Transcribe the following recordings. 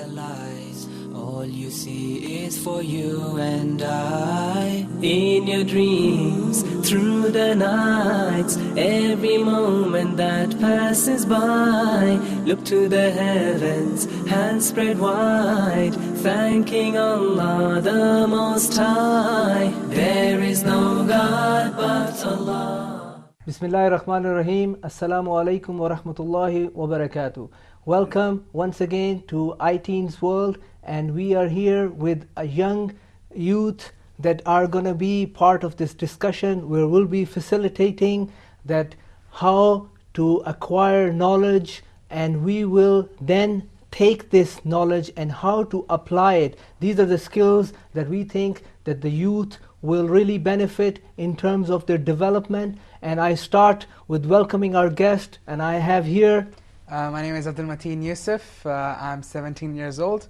realize all you see is for you and I. In your dreams, through the nights, every moment that passes by, look to the heavens, hands spread wide, thanking Allah the Most High. There is no God but Allah. Bismillahir Rahmanir Rahim. Assalamu alaikum wa rahmatullahi wa barakatuh. Welcome once again to iTeens World, and we are here with a young youth that are going to be part of this discussion where we'll be facilitating that how to acquire knowledge, and we will then take this knowledge and how to apply it. These are the skills that we think that the youth will really benefit in terms of their development. And I start with welcoming our guest, and I have here my name is Abdul Mateen Yusuf. I'm 17 years old.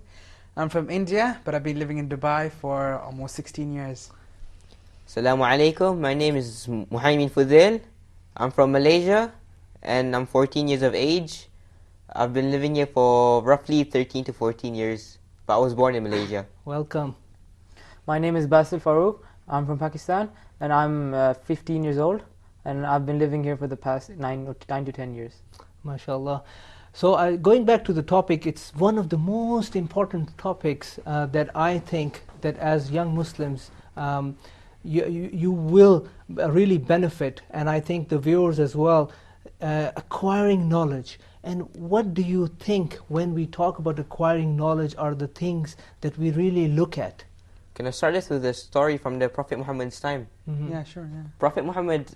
I'm from India, but I've been living in Dubai for almost 16 years. Assalamu alaikum. My name is Muhaimin Fudel. I'm from Malaysia and I'm 14 years of age. I've been living here for roughly 13 to 14 years, but I was born in Malaysia. Welcome. My name is Basil Farouk. I'm from Pakistan and I'm 15 years old, and I've been living here for the past 9 to 10 years. MashaAllah. So going back to the topic, it's one of the most important topics that I think that as young Muslims you will really benefit, and I think the viewers as well, acquiring knowledge. And what do you think when we talk about acquiring knowledge are the things that we really look at? Can I start this with a story from the Prophet Muhammad's time? Mm-hmm. Yeah, sure. Yeah. Prophet Muhammad,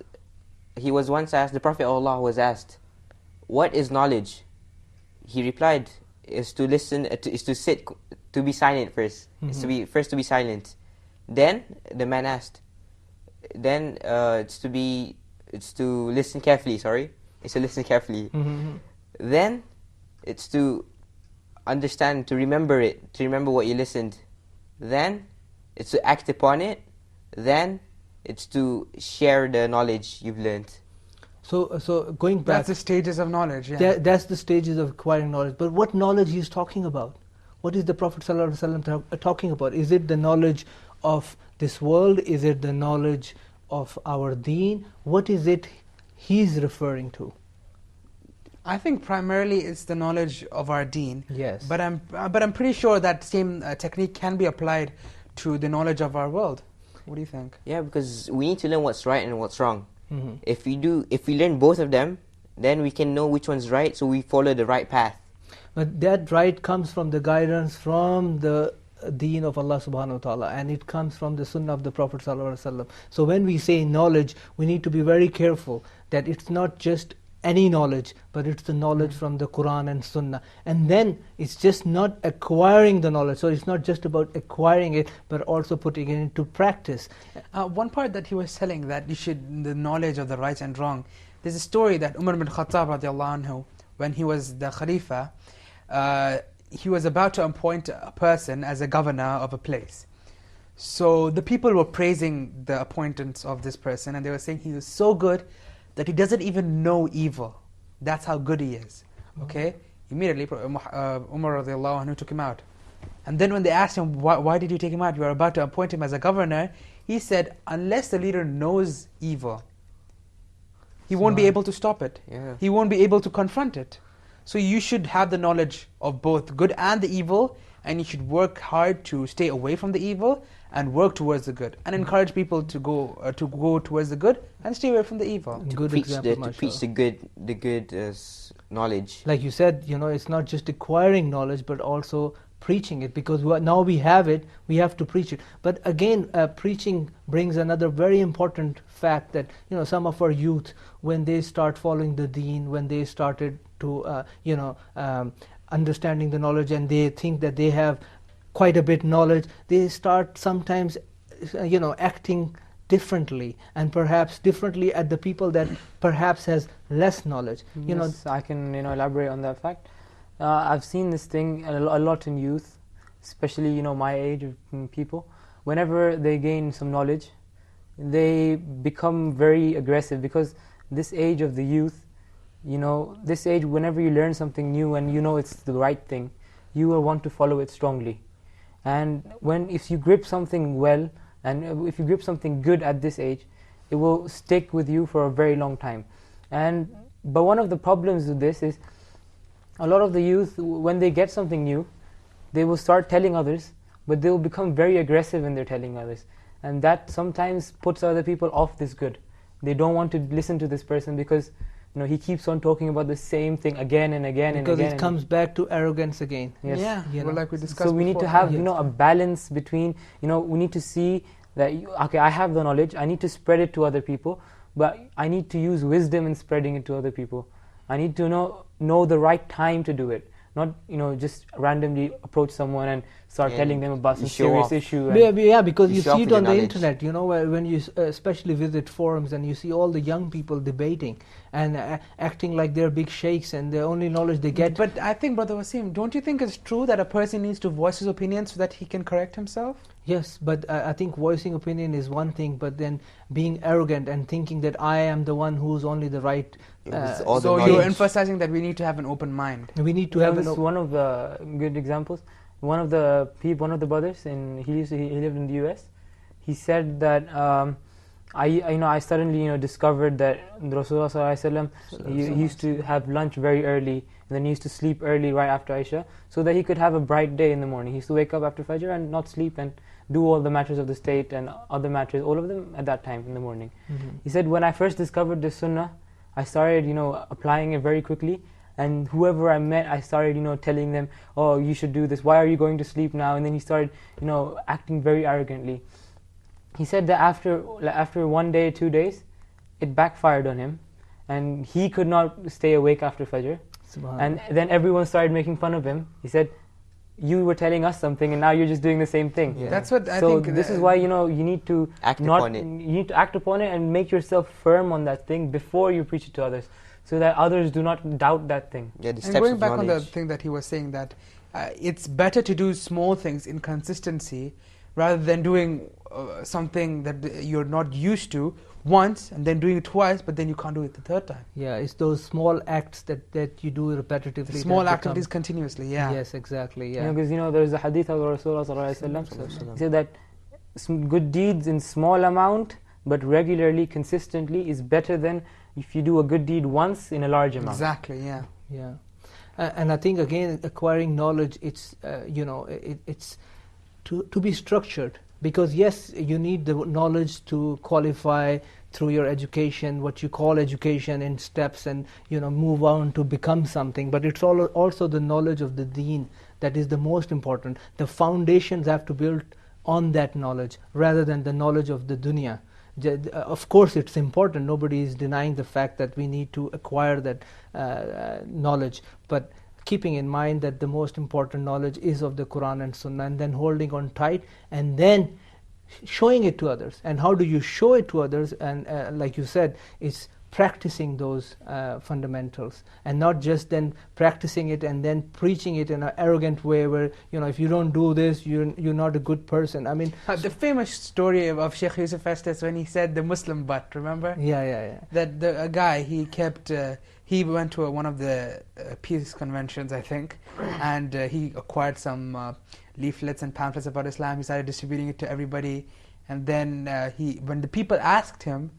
he was once asked, the Prophet of Allah was asked, what is knowledge? He replied, is to listen, is to sit, to be silent first. Mm-hmm. First to be silent. Then the man asked, then it's to listen carefully, It's to listen carefully. Mm-hmm. Then it's to understand, to remember it, to remember what you listened. Then it's to act upon it. Then it's to share the knowledge you've learned. So going back, That's the stages of knowledge. Yeah. that's the stages of acquiring knowledge. But what knowledge he's talking about? What is the Prophet ﷺ talking about? Is it the knowledge of this world? Is it the knowledge of our deen? What is it he's referring to? I think primarily it's the knowledge of our deen. Yes. But I'm pretty sure that same technique can be applied to the knowledge of our world. What do you think? Yeah, because we need to learn what's right and what's wrong. Mm-hmm. If we learn both of them, then we can know which one's right, so we follow the right path. But that right comes from the guidance from the deen of Allah subhanahu wa ta'ala, and it comes from the sunnah of the Prophet sallallahu alaihi wasallam. So when we say knowledge, we need to be very careful that it's not just any knowledge, but it's the knowledge from the Quran and Sunnah. And then it's just not acquiring the knowledge, so it's not just about acquiring it, but also putting it into practice. One part that he was telling that you should, the knowledge of the right and wrong. There's a story that Umar bin Khattab radiallahu anhu, when he was the Khalifa, he was about to appoint a person as a governor of a place. So the people were praising the appointments of this person, and they were saying he was so good that he doesn't even know evil. That's how good he is. Okay? Immediately, Umar radiallahu anhu took him out. And then when they asked him, why did you take him out? You are about to appoint him as a governor. He said, unless the leader knows evil, he won't be able to stop it. Yeah. He won't be able to confront it. So you should have the knowledge of both good and the evil, and you should work hard to stay away from the evil and work towards the good, and encourage people to go towards the good and stay away from the evil. Good Preach example, to preach the good knowledge. Like you said, it's not just acquiring knowledge, but also preaching it, because now we have it, we have to preach it. But again, preaching brings another very important fact that some of our youth, when they start following the deen, when they started to understanding the knowledge, and they think that they have quite a bit knowledge, they start sometimes acting differently, and perhaps differently at the people that perhaps has less knowledge. Yes, I can elaborate on that fact. I've seen this thing a lot in youth, especially my age of people. Whenever they gain some knowledge, they become very aggressive, because this age of the youth, this age, whenever you learn something new and it's the right thing, you will want to follow it strongly. And if you grip something well, and if you grip something good at this age, it will stick with you for a very long time. But one of the problems with this is, a lot of the youth, when they get something new, they will start telling others, but they will become very aggressive when they're telling others. And that sometimes puts other people off this good. They don't want to listen to this person because he keeps on talking about the same thing again and again and again. Because it comes back to arrogance again. Yes. Yeah, well, like we discussed So we need to before. have a balance between, we need to see that, okay, I have the knowledge, I need to spread it to other people, but I need to use wisdom in spreading it to other people. I need to know the right time to do it, not just randomly approach someone and start telling them about some serious issue. Yeah, because You you show see off it on your the knowledge. internet, when you especially visit forums and you see all the young people debating and acting like they're big sheikhs and the only knowledge they get. But I think, Brother Wasim, don't you think it's true that a person needs to voice his opinion so that he can correct himself? Yes, but I think voicing opinion is one thing, but then being arrogant and thinking that I am the one who's only the right. It's all the So knowledge. you're emphasizing that we need to have an open mind. We need to You know, have this an is one of the good examples. One of the brothers, he lived in the US. He said that I suddenly discovered that Rasulullah sallallahu alaihi wasallam, he used to have lunch very early, and then he used to sleep early right after Isha, so that he could have a bright day in the morning. He used to wake up after Fajr and not sleep and do all the matters of the state and other matters, all of them at that time in the morning. He said, when I first discovered this sunnah, I started applying it very quickly. And whoever I met, I started, telling them, oh, you should do this. Why are you going to sleep now? And then he started, acting very arrogantly. He said that after 1 day, 2 days, it backfired on him, and he could not stay awake after Fajr. And then everyone started making fun of him. He said, you were telling us something, and now you're just doing the same thing. Yeah. That's what I So think. this is why you need to Act upon it. You need to act upon it and make yourself firm on that thing before you preach it to others, so that others do not doubt that thing. Yeah, the And steps going of back on the knowledge. thing that he was saying, that it's better to do small things in consistency rather than doing something that you're not used to once and then doing it twice, but then you can't do it the third time. Yeah, it's those small acts that you do repetitively. Small that activities become- continuously, yeah. Yes, exactly. Yeah. Because there's a hadith of Rasulullah sallallahu alaihi wasallam. He said that some good deeds in small amount but regularly, consistently, is better than if you do a good deed once in a large amount. Exactly, yeah. Yeah, and I think again, acquiring knowledge, it's it's to be structured, because yes, you need the knowledge to qualify through your education, what you call education, in steps, and move on to become something. But it's also the knowledge of the deen that is the most important. The foundations have to build on that knowledge rather than the knowledge of the dunya. Of course it's important, nobody is denying the fact that we need to acquire that knowledge, but keeping in mind that the most important knowledge is of the Quran and Sunnah, and then holding on tight and then showing it to others. And how do you show it to others? And like you said, it's practicing those fundamentals, and not just then practicing it and then preaching it in an arrogant way where if you don't do this, you're not a good person. I mean, The famous story of Sheikh Yusuf Estes when he said the Muslim butt, remember? yeah. That a guy, he went to one of the peace conventions, I think, and he acquired some leaflets and pamphlets about Islam. He started distributing it to everybody, and then when the people asked him,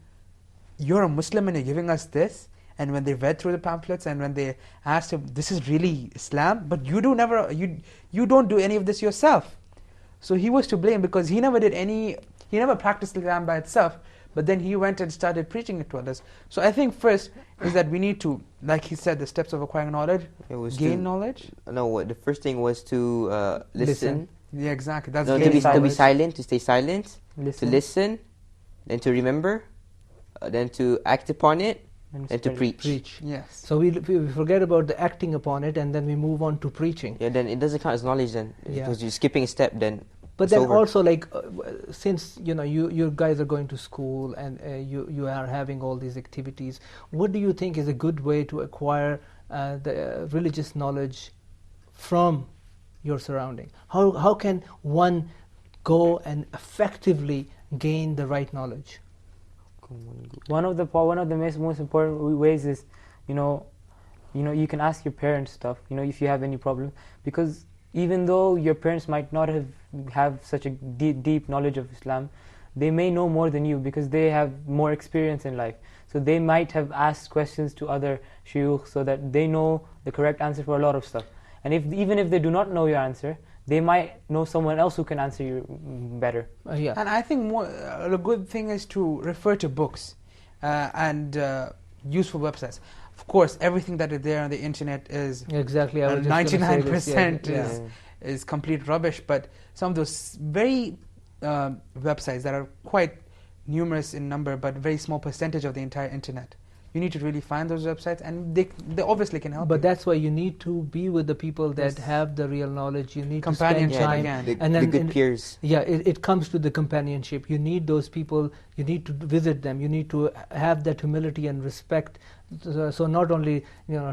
you're a Muslim and you're giving us this, and when they read through the pamphlets and when they asked him, this is really Islam, but you don't do any of this yourself. So he was to blame, because he never practiced Islam by itself, but then he went and started preaching it to others. So I think first is that we need to, like he said, the steps of acquiring knowledge, It was gain knowledge. No, the first thing was to listen. Yeah, exactly. That's No, gaining to be knowledge. silent, to stay silent, Listen, to listen, then to remember, then to act upon it, and to spread it. preach. Yes. So we forget about the acting upon it, and then we move on to preaching. Yeah, then it doesn't count as knowledge then. Yeah. Because you're skipping a step then. But it's then over. also, since you guys are going to school and you are having all these activities, what do you think is a good way to acquire the religious knowledge from your surrounding? How can one go and effectively gain the right knowledge? One of the most important ways is, you can ask your parents stuff, if you have any problem, because even though your parents might not have such a deep knowledge of Islam, they may know more than you because they have more experience in life. So they might have asked questions to other shuyukh so that they know the correct answer for a lot of stuff. And even if they do not know your answer, they might know someone else who can answer you better. Yeah. And I think a good thing is to refer to books and useful websites. Of course, everything that is there on the internet is Exactly. I was just gonna say this, 99% yeah. is complete rubbish. But some of those very websites that are quite numerous in number, but very small percentage of the entire internet, you need to really find those websites, and they obviously can help But you. that's why you need to be with the people that Yes. have the real knowledge. You need to spend Companionship time. again. The, And the then good peers. Yeah, it comes to the companionship. You need those people. You need to visit them. You need to have that humility and respect. So not only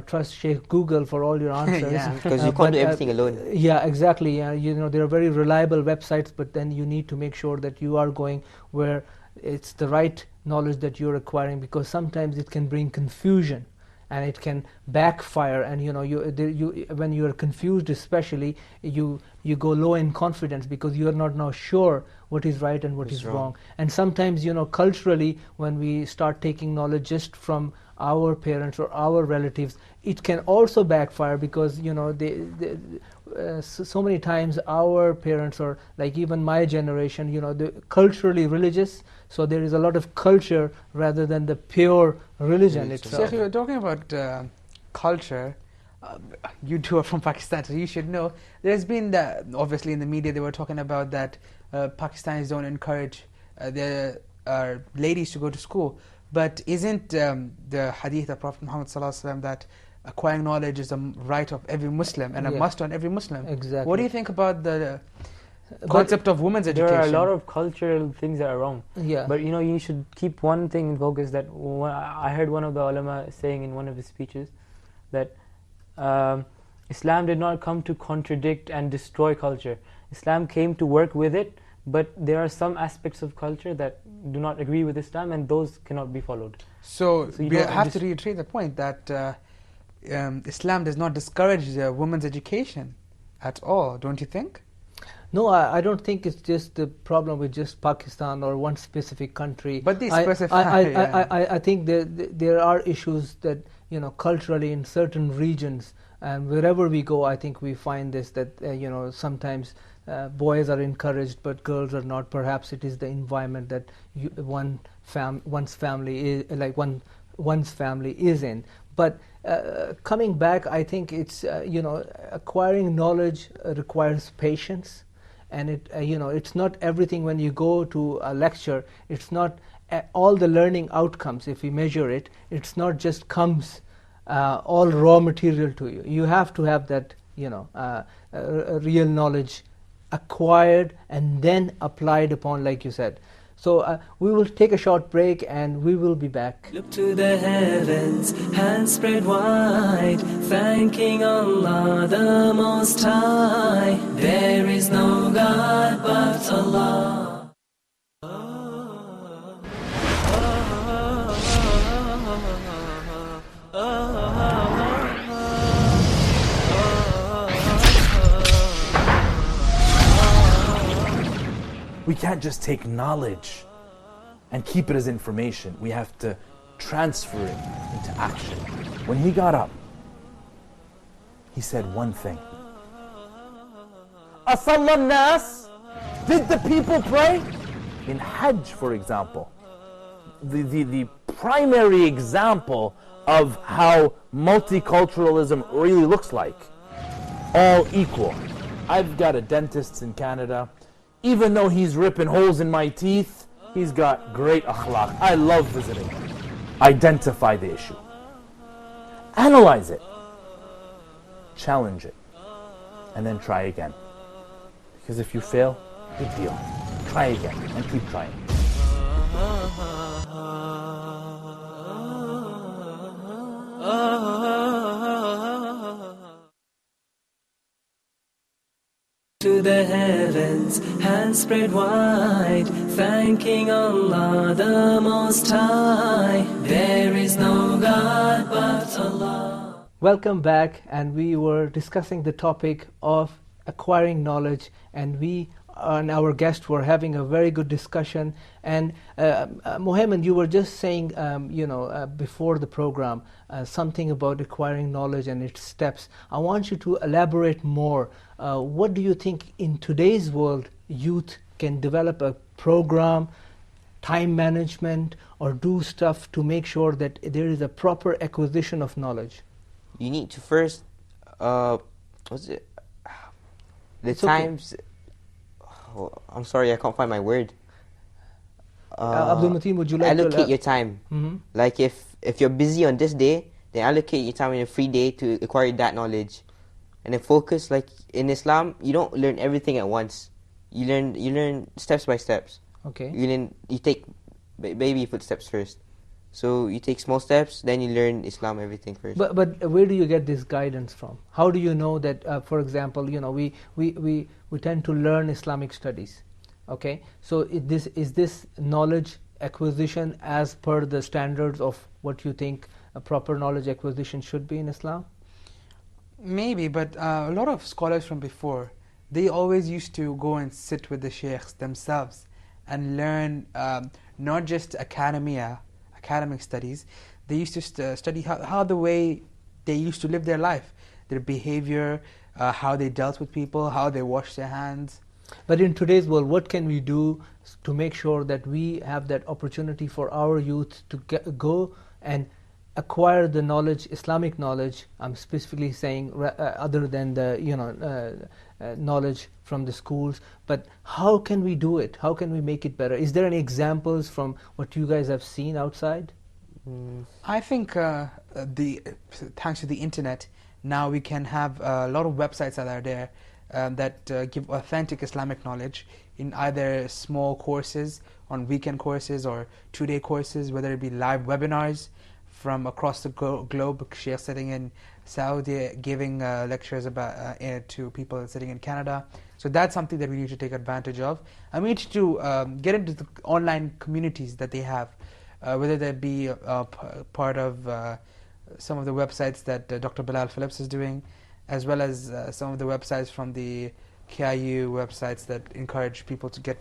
trust Sheikh Google for all your answers. Yeah. Because you but, can't do everything alone. Yeah, exactly. There are very reliable websites, but then you need to make sure that you are going where it's the right knowledge that you're acquiring, because sometimes it can bring confusion and it can backfire, and when you are confused, especially you go low in confidence because you are not now sure what is right and what What's is wrong. wrong. And sometimes culturally, when we start taking knowledge just from our parents or our relatives, it can also backfire because so many times our parents, or like even my generation, they're culturally religious, so there is a lot of culture rather than the pure religion Religion. itself. Sheikh, you were talking about culture. You two are from Pakistan, so you should know. There's been obviously in the media they were talking about that Pakistanis don't encourage their ladies to go to school. But isn't the hadith of Prophet Muhammad ﷺ that acquiring knowledge is a right of every Muslim and a Yeah. must on every Muslim? Exactly. What do you think about the But- concept of women's There education? are a lot of cultural things that are wrong. Yeah. But you should keep one thing in focus, that I heard one of the ulama saying in one of his speeches that Islam did not come to contradict and destroy culture. Islam came to work with it, but there are some aspects of culture that do not agree with Islam, and those cannot be followed. So So you we don't have to just- reiterate the point that Islam does not discourage women's education at all, don't you think? No, I don't think it's just the problem with just Pakistan or one specific country. But they I- specify, yeah. I think there are issues that culturally in certain regions, and wherever we go, I think we find this, that sometimes boys are encouraged but girls are not. Perhaps it is the environment that one's family is one's family is in. But coming back, I think it's acquiring knowledge requires patience, and it's not everything. When you go to a lecture, it's not all the learning outcomes. If we measure it, it's not just comes all raw material to you. You have to have that real knowledge acquired and then applied upon, like you said. So we will take a short break and we will be back. Look to the heavens, hands spread wide, thanking Allah the Most High. There is no God but Allah. We can't just take knowledge and keep it as information. We have to transfer it into action. When he got up, he said one thing. Asalla nas? Did the people pray? In Hajj, for example, the primary example of how multiculturalism really looks like. All equal. I've got a dentist in Canada. Even though he's ripping holes in my teeth, he's got great akhlaq. I love visiting him. Identify the issue. Analyze it. Challenge it. And then try again. Because if you fail, big deal. Try again and keep trying. To the heavens, hands spread wide, thanking Allah the Most High. There is no God but Allah. Welcome back, and we were discussing the topic of acquiring knowledge, and we and our guests were having a very good discussion. And Mohammed, you were just saying, before the program, something about acquiring knowledge and its steps. I want you to elaborate more. What do you think in today's world youth can develop a program, time management, or do stuff to make sure that there is a proper acquisition of knowledge? You need to first, It's okay. times. Oh, I'm sorry, I can't find my word. Abdul Mateen, would you like to allocate your time? Mhm. Like if you're busy on this day, then allocate your time in a free day to acquire that knowledge, and then focus. Like in Islam, you don't learn everything at once. You learn steps by steps. Okay. You take baby footsteps first. So you take small steps, then you learn Islam everything first. But where do you get this guidance from? How do you know that, for example, we tend to learn Islamic studies, okay? So is this knowledge acquisition as per the standards of what you think a proper knowledge acquisition should be in Islam? Maybe, but a lot of scholars from before, they always used to go and sit with the sheikhs themselves and learn not just academic studies. They used to study how the way they used to live their life, their behavior, how they dealt with people, how they washed their hands. But in today's world, what can we do to make sure that we have that opportunity for our youth to go and acquire the knowledge, Islamic knowledge? I'm specifically saying other than the knowledge from the schools, but how can we do it? How can we make it better? Is there any examples from what you guys have seen outside? I think thanks to the internet, now we can have a lot of websites that are there that give authentic Islamic knowledge in either small courses, on weekend courses, or 2-day courses, whether it be live webinars from across the globe, Sheikh sitting in Saudi giving lectures about to people sitting in Canada. So that's something that we need to take advantage of. And we need to get into the online communities that they have, whether that be part of some of the websites that Dr. Bilal Phillips is doing, as well as some of the websites from the KIU websites that encourage people to get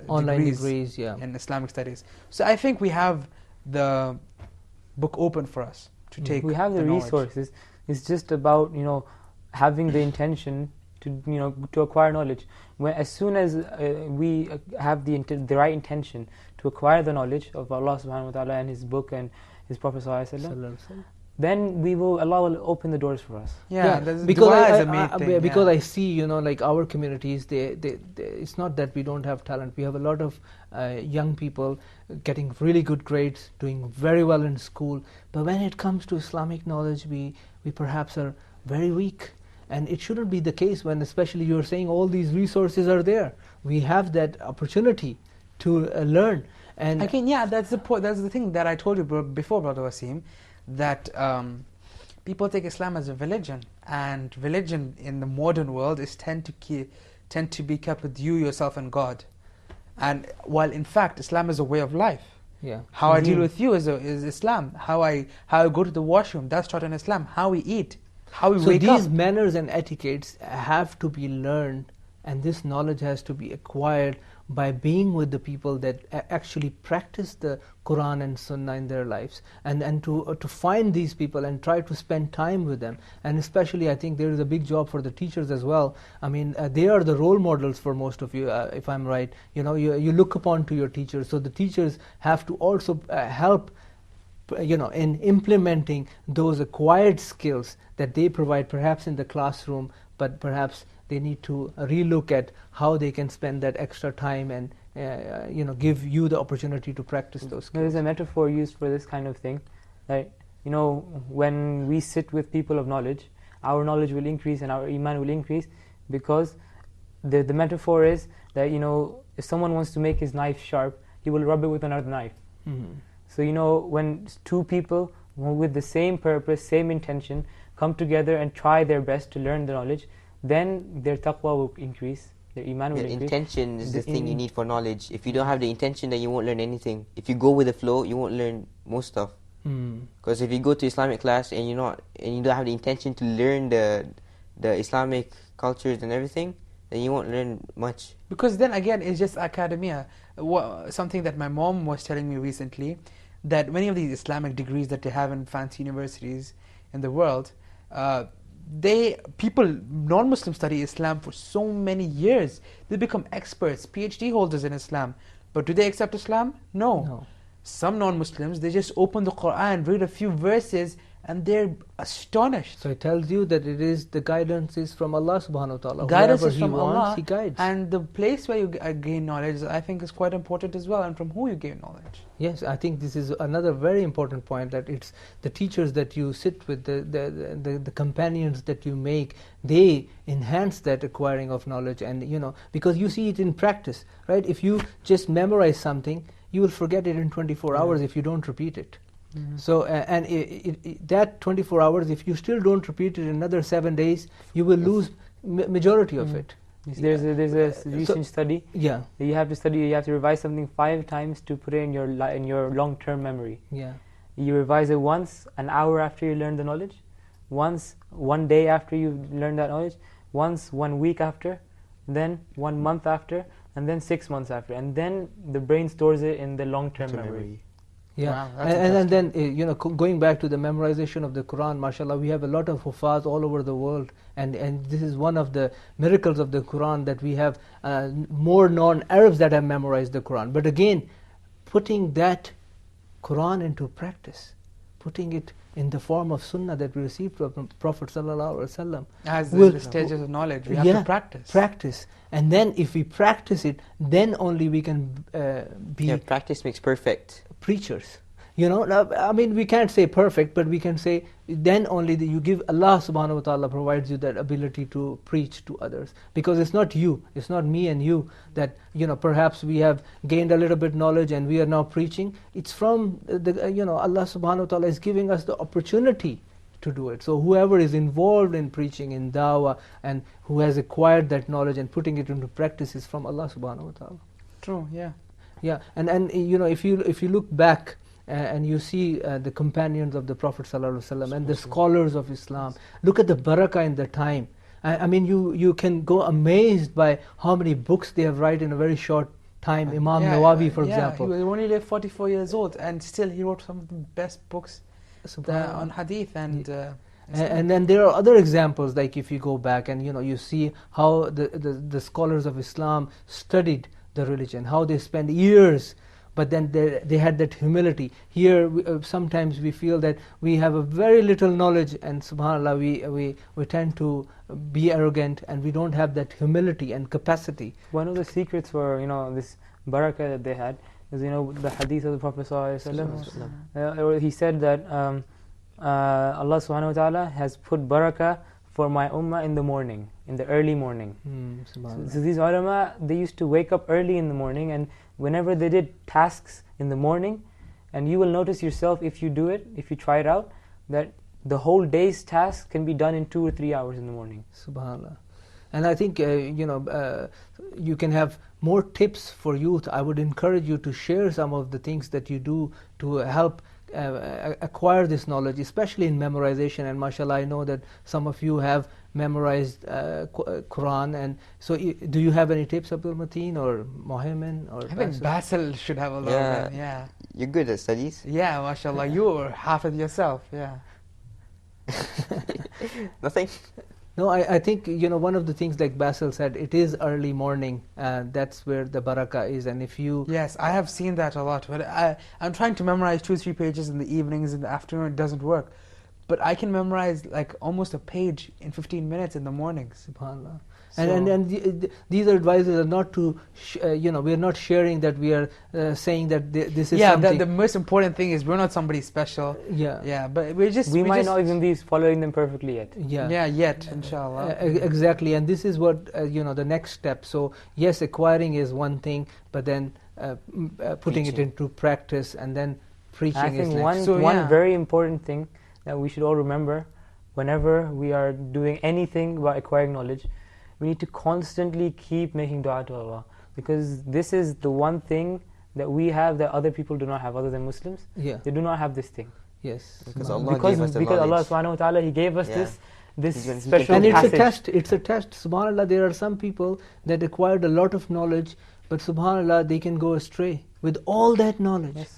Online degrees, yeah. in Islamic studies. So I think we have the book open for us to take. We have the knowledge. resources. It's just about having the intention to acquire knowledge. As soon as we have the right intention to acquire the knowledge of Allah subhanahu wa ta'ala and His book and His Prophet sallallahu alaihi wasallam, then Allah will open the doors for us. Because I I see, like our communities, it's not that we don't have talent. We have a lot of young people getting really good grades, doing very well in school. But when it comes to Islamic knowledge, we perhaps are very weak. And it shouldn't be the case when, especially you're saying all these resources are there. We have that opportunity to learn. And again, that's the point. That's the thing that I told you before, Brother Wasim, that people take Islam as a religion, and religion in the modern world is tend to be kept with you, yourself, and God. And while in fact Islam is a way of life. Yeah. How I deal with you is Islam. How I go to the washroom, that's taught in Islam. How we eat, how we wake up. So these manners and etiquettes have to be learned, and this knowledge has to be acquired by being with the people that actually practice the Quran and Sunnah in their lives, and to find these people and try to spend time with them. And especially I think there is a big job for the teachers as well. I mean, they are the role models for most of you, if I'm right. You look upon to your teachers, so the teachers have to also help in implementing those acquired skills that they provide, perhaps in the classroom, but perhaps they need to relook at how they can spend that extra time and give you the opportunity to practice those skills. There is a metaphor used for this kind of thing, that when we sit with people of knowledge, our knowledge will increase and our iman will increase, because the metaphor is that if someone wants to make his knife sharp, he will rub it with another knife. Mm-hmm. So when two people with the same purpose, same intention, come together and try their best to learn the knowledge, then their taqwa will increase, their iman will increase. Intention is the thing you need for knowledge. If you don't have the intention, then you won't learn anything. If you go with the flow, you won't learn most stuff. Because if you go to Islamic class and you don't have the intention to learn the the Islamic cultures and everything, then you won't learn much. Because then again, it's just academia. Something that my mom was telling me recently, that many of these Islamic degrees that they have in fancy universities in the world, non-Muslims study Islam for so many years. They become experts, PhD holders in Islam. But do they accept Islam? No. Some non-Muslims, they just open the Quran, read a few verses, and they're astonished. So it tells you that it is the guidance is from Allah subhanahu wa ta'ala. Guidance Whoever is from He wants, Allah, He guides. and the place where you gain knowledge, I think, is quite important as well, and from who you gain knowledge. Yes, I think this is another very important point, that it's the teachers that you sit with, the companions that you make, they enhance that acquiring of knowledge. And because you see it in practice, right? If you just memorize something, you will forget it in 24 hours if you don't repeat it. So and that 24 hours, if you still don't repeat it in another 7 days, you will lose majority of it. There's a recent study. Yeah. You have to revise something 5 times to put it in your long-term memory. Yeah. You revise it once, an hour after you learn the knowledge, once 1 day after you learn that knowledge, once 1 week after, then 1 month after, and then 6 months after, and then the brain stores it in the long-term memory. Yeah, Wow, that's and then going back to the memorization of the Quran, mashallah, we have a lot of hufaz all over the world, and this is one of the miracles of the Quran, that we have more non-Arabs that have memorized the Quran. But again, putting that Quran into practice, putting it in the form of sunnah that we received from Prophet sallallahu alaihi wasallam, As the stages of knowledge, we have to practice. And then if we practice it, then only we can be practice makes perfect. preachers. Now, I mean, we can't say perfect, but we can say then only that you give, Allah subhanahu wa ta'ala provides you that ability to preach to others. Because it's not you, it's not me and you that, perhaps we have gained a little bit knowledge and we are now preaching. It's from, Allah subhanahu wa ta'ala is giving us the opportunity to do it. So whoever is involved in preaching, in dawah, and who has acquired that knowledge and putting it into practice is from Allah subhanahu wa ta'ala. True, yeah. Yeah, and if you look back and you see the companions of the Prophet ﷺ and the scholars of Islam, look at the barakah in the time. I mean, you can go amazed by how many books they have written in a very short time. Imam Nawawi, for example. He only lived 44 years old, and still he wrote some of the best books on hadith and then there are other examples, like if you go back and you see how the scholars of Islam studied the religion, how they spend years, but then they had that humility. Here sometimes we feel that we have a very little knowledge, and subhanAllah we tend to be arrogant, and we don't have that humility and capacity. One of the secrets for this barakah that they had is the hadith of the Prophet ﷺ. He said that Allah subhanahu wa ta'ala has put barakah for my ummah in the morning, in the early morning. So these ulama, they used to wake up early in the morning, and whenever they did tasks in the morning, and you will notice yourself, if you do it, if you try it out, that the whole day's task can be done in 2 or 3 hours in the morning. Subhanallah. And I think you can have more tips for youth. I would encourage you to share some of the things that you do to help acquire this knowledge, especially in memorization. And mashallah, I know that some of you have memorized Quran, and so do you have any tips, Abdul Mateen or Mohammed or I think Basil should have a lot of them. Yeah. You're good at studies. Yeah, mashallah, you are half of yourself. Yeah. Nothing. No, I think one of the things, like Basil said, it is early morning. That's where the barakah is, and if you Yes, I have seen that a lot. But I'm trying to memorize 2 or 3 pages in the evenings, in the afternoon. It doesn't work. But I can memorize like almost a page in 15 minutes in the mornings. SubhanAllah. And these advices are not to, we are not sharing that we are saying that this is something. Yeah, the most important thing is we're not somebody special. Yeah. But we might not even be following them perfectly yet. Yet, inshallah. Exactly, and this is what, the next step. So, yes, acquiring is one thing, but then putting it into practice, and then preaching is next. One very important thing that we should all remember whenever we are doing anything about acquiring knowledge, we need to constantly keep making dua to Allah, because this is the one thing that we have that other people do not have, other than Muslims. Yeah. They do not have this thing. Yes. Because Allah gave us the because Allah knowledge. subhanahu wa ta'ala, He gave us this this He can special And it's passage. a test. It's a test. Subhanallah, there are some people that acquired a lot of knowledge, but subhanallah, they can go astray with all that knowledge. Yes.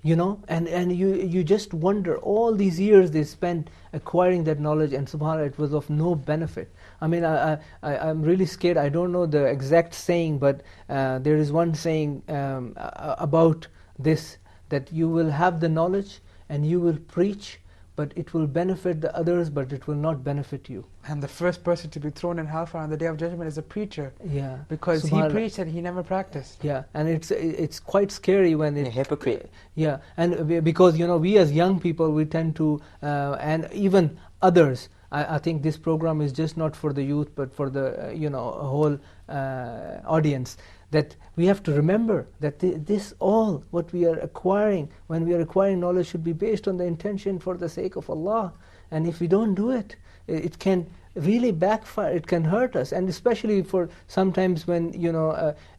You know, and you just wonder, all these years they spent acquiring that knowledge, and subhanAllah, it was of no benefit. I mean, I'm really scared. I don't know the exact saying, but there is one saying about this, that you will have the knowledge and you will preach, but it will benefit the others, but it will not benefit you. And the first person to be thrown in hellfire on the Day of Judgment is a preacher, Yeah. because he Subhanallah. preached and he never practiced. Yeah, and it's quite scary when A it. hypocrite. Yeah, and because we as young people, we tend to, and even others. I think this program is just not for the youth, but for the whole audience. That we have to remember that this all what we are acquiring, when we are acquiring knowledge, should be based on the intention for the sake of Allah. And if we don't do it, it can really backfire. It can hurt us, and especially for sometimes when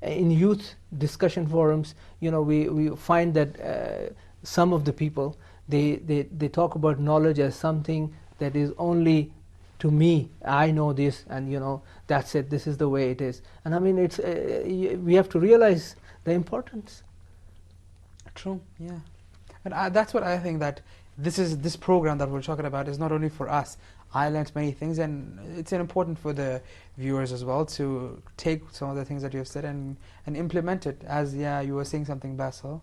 in youth discussion forums, we find that some of the people they talk about knowledge as something that is only to me. I know this, and that's it. This is the way it is. And I mean, it's we have to realize the importance. True, yeah. And that's what I think, that this program that we're talking about is not only for us. I learned many things, and it's important for the viewers as well to take some of the things that you have said and implement it. As you were saying something, Basil,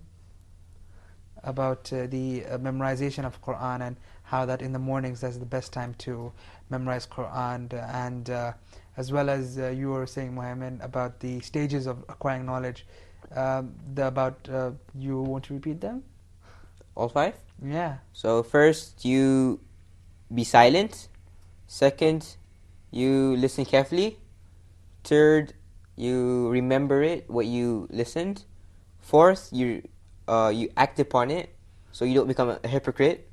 about the memorization of Quran, and how that in the mornings that's the best time to memorize Quran, and as well as you were saying, Muhammad, about the stages of acquiring knowledge. You want to repeat them? All 5? Yeah. So first, you be silent. Second, you listen carefully. Third, you remember what you listened. Fourth, you act upon it, so you don't become a hypocrite.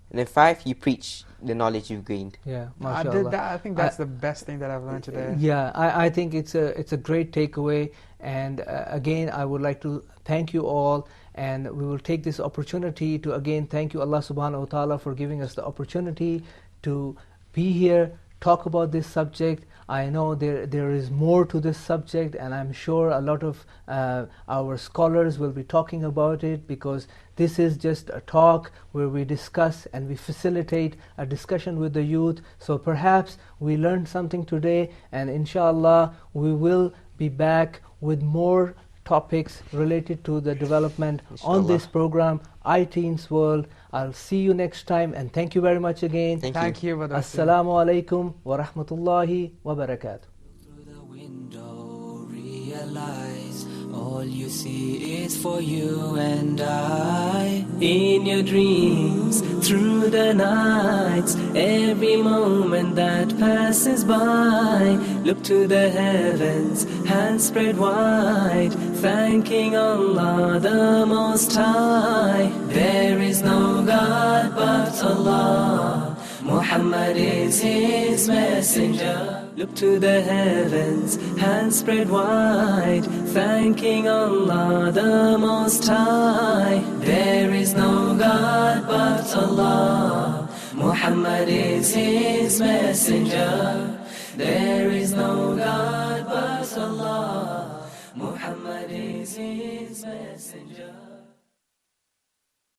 And then 5, you preach the knowledge you've gained. Yeah, I mashallah. I think that's the best thing that I've learned today. Yeah, I think it's a great takeaway, and again I would like to thank you all, and we will take this opportunity to again thank you, Allah subhanahu wa ta'ala, for giving us the opportunity to be here, talk about this subject. I know there is more to this subject, and I'm sure a lot of our scholars will be talking about it, because this is just a talk where we discuss and we facilitate a discussion with the youth. So perhaps we learned something today, and inshallah we will be back with more topics related to the development on this program, iTeens World. I'll see you next time, and thank you very much again. Thank you. Assalamu alaikum wa rahmatullahi wa barakatuh. Through the window, realize all you see is for you and I. In your dreams, through the nights, every moment that passes by, look to the heavens, hands spread wide, thanking Allah the Most High. There is no God but Allah, Muhammad is His messenger. Look to the heavens, hands spread wide, thanking Allah the Most High. There is no God but Allah, Muhammad is His messenger. There is no God but Allah, Muhammad is His messenger.